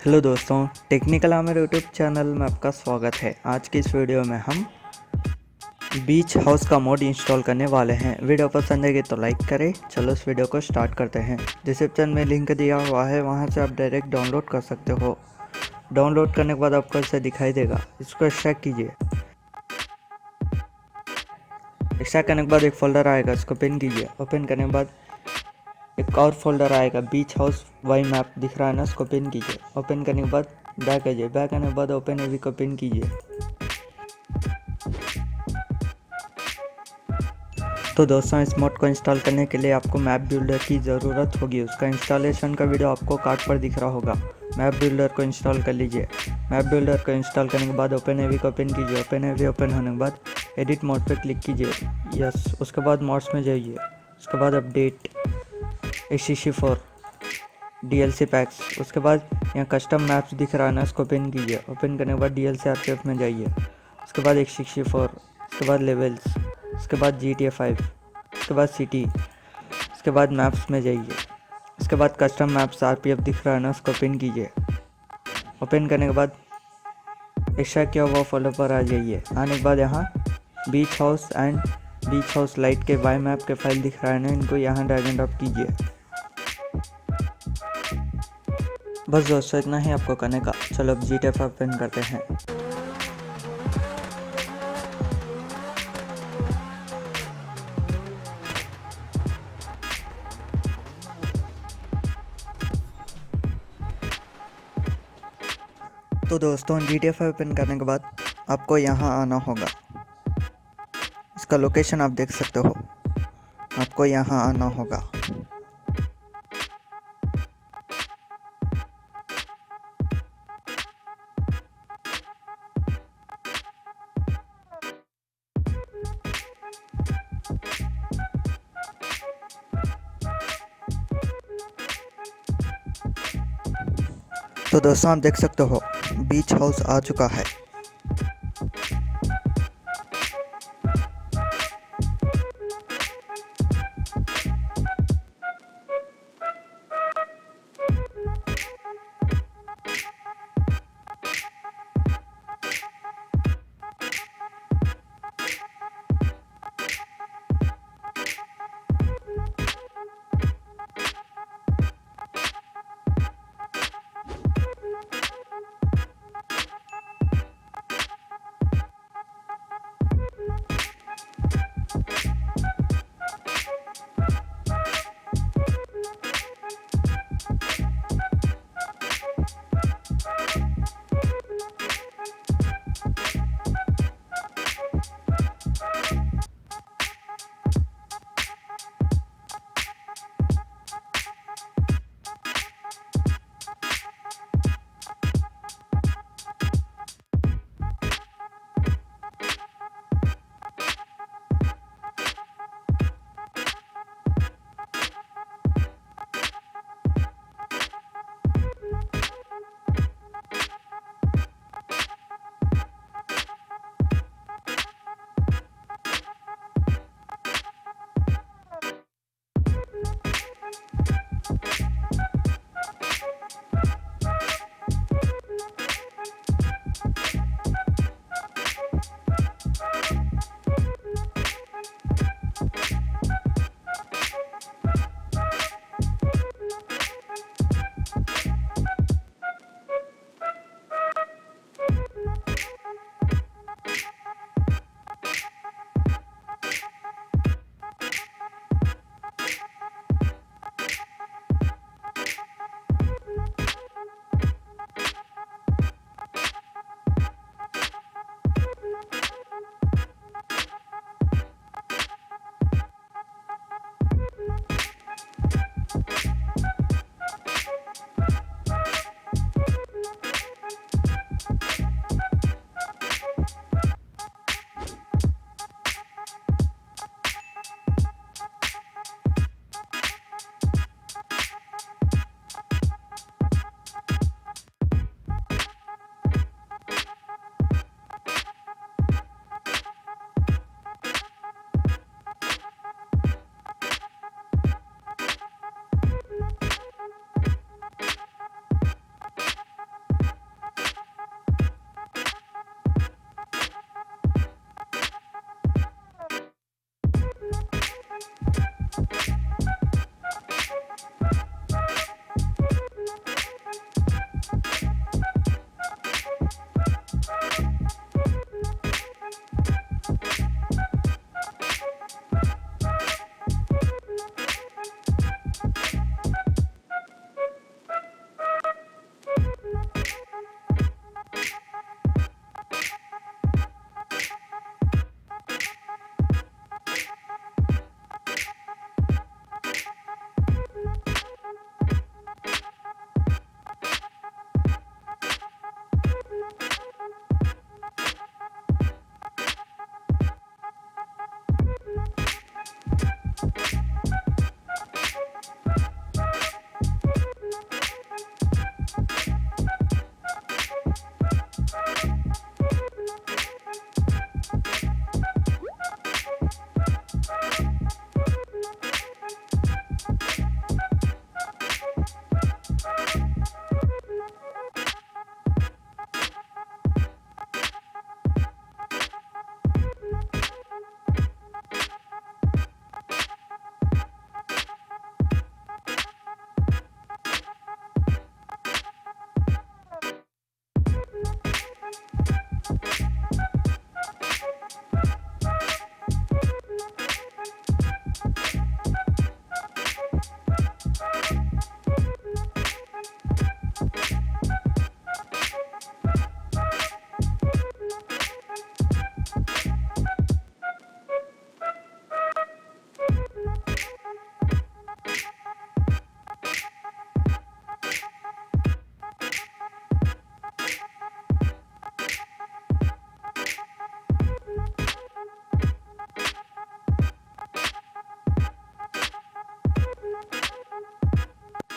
Hello दोस्तों, technical Amer YouTube channel में आपका स्वागत है। आज की इस वीडियो में हम बीच हाउस का मोड इंस्टॉल करने वाले हैं। वीडियो पसंद आएगी तो लाइक करें। चलो इस वीडियो को स्टार्ट करते हैं। डिस्क्रिप्शन में लिंक दिया हुआ है, वहां से आप डायरेक्ट डाउनलोड कर सकते हो। डाउनलोड करने के बाद आपको ऐसे दिखाई देगा, इसको एक्सट्रैक्ट कीजिए। एक्सट्रैक्ट करने के बाद एक फोल्डर आएगा, इसको ओपन कीजिए। ओपन करने के बाद एक और फोल्डर आएगा, बीच हाउस वाई मैप दिख रहा है ना, इसको ओपन कीजिए। ओपन करने के बाद बैक आइए। बैक आने के बाद ओपन एवी को ओपन कीजिए। तो दोस्तों, इस मोड को इंस्टॉल करने के लिए आपको मैप बिल्डर की ज़रूरत होगी। उसका इंस्टॉलेशन का वीडियो आपको कार्ड पर दिख रहा होगा। मैप बिल्डर को इंस्टॉल कर लीजिए। मैप बिल्डर को इंस्टॉल करने के बाद ओपन एवी को ओपन कीजिए। ओपन एवी ओपन होने के बाद एडिट मोड पर क्लिक कीजिए। यस, उसके बाद मोड्स में जाइए। उसके बाद अपडेट H64 DLC पैक्स। उसके बाद यहाँ कस्टम मैप्स दिख रहा है ना, इसको ओपन कीजिए। ओपन करने के बाद DLC आर्काइव में जाइए। उसके बाद H64, उसके बाद लेवल्स, उसके बाद GTA 5, उसके बाद सिटी, उसके बाद मैप्स में जाइए। उसके बाद कस्टम मैप्स RPF दिख रहा है ना, उसको ओपन कीजिए। ओपन करने के बाद एक्सट्रैक्ट किया हुआ फोल्डर पर आ जाइए। आने के बाद यहाँ बीच house and beach house light के वाई मैप के फाइल दिख रहा है ना, इनको यहाँ ड्रैग एंड ड्रॉप कीजिए। बस दोस्तों, इतना ही आपको करने का। चलो अब GTA 5 ओपन करते हैं। तो दोस्तों, GTA 5 ओपन करने के बाद आपको यहाँ आना होगा। इसका लोकेशन आप देख सकते हो। आपको यहाँ आना होगा। तो दोस्तों, आप देख सकते हो बीच हाउस आ चुका है।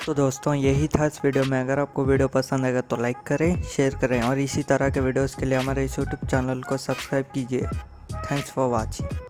तो दोस्तों यही था इस वीडियो में। अगर आपको वीडियो पसंद आएगा तो लाइक करें, शेयर करें और इसी तरह के वीडियोस के लिए हमारे इस यूट्यूब चैनल को सब्सक्राइब कीजिए। Thanks for watching.